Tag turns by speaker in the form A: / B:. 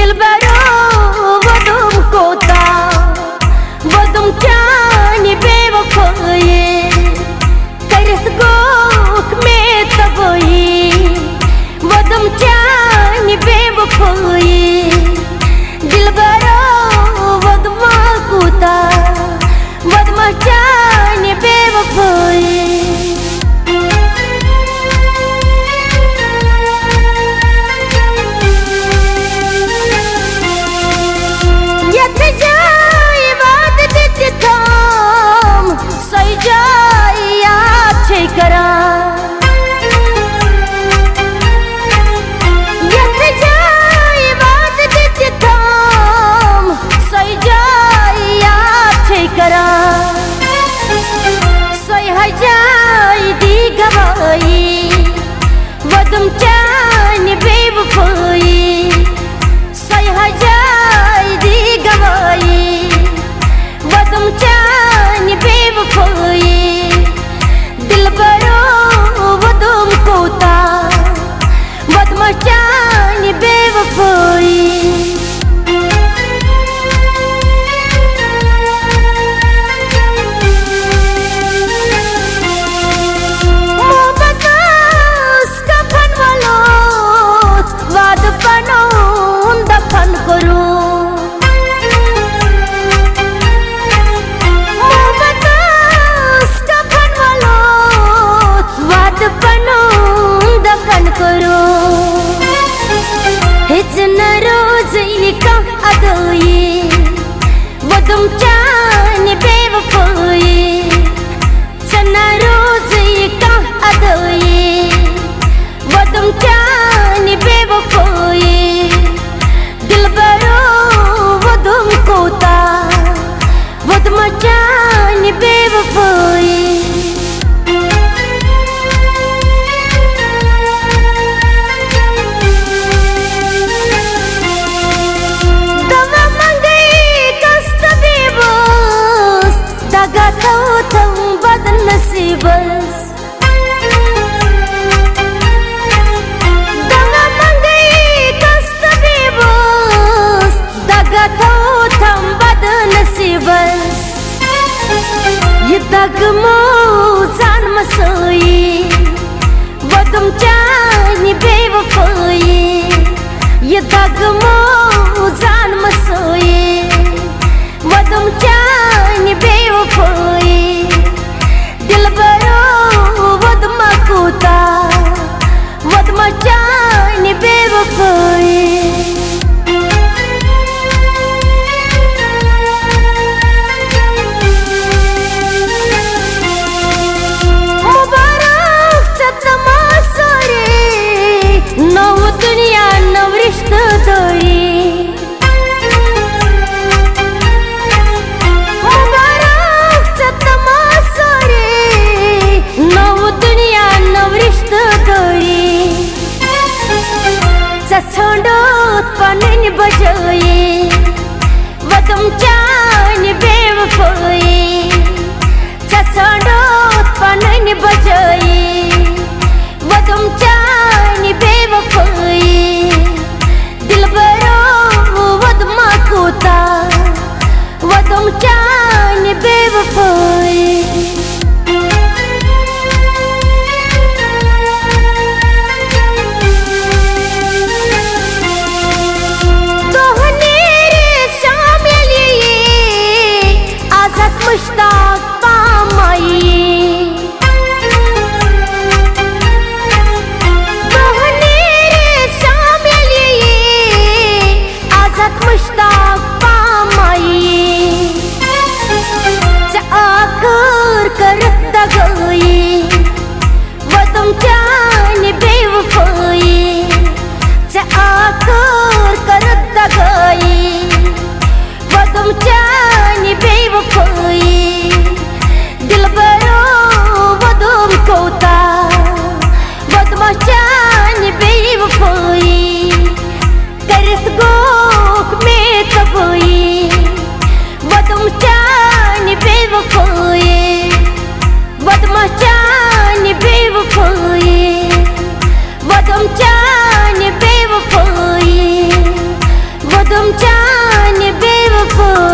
A: दिलबरो वदुम कोता वदुम चानी बेवफाई करस गोख में तबोई वदुम चानी बेवफाई दिलबरो वदुम कोता वदुम चानी बेवफाई वदुम चानी बेवफाई सही दी गवाई वदुम चानी बेवफाई दिलबरो वदुम कोता वदुम चानी बेवफाई वदुम चानी बेवफाई चन्ना रोज़ी का अदोई वदुम चानी बेवफाई दिलबरो वदुम कोता वदुम चानी बेवफाई बस दगा मंगई कष्ट बेबस दगा तो थम बद नसीबस ये दगमो जान मसोई वदुम चानी बेवफाई ये दगमो जान मसोई वदुम चानी बेवफाई दिलबरो वदुम कोता वदुम चानी बेवफाई मुबारक चतमा सरे नव दुनिया नव रिश्ता दोई छोड़ोत पनन बजाई वदुम चानी बेवफाई छोड़ोत पनन बजाई वदुम चानी बेवफाई दिलबरो वदुम कोता वदुम चानी बेवफाई मुश्ताक पामाई को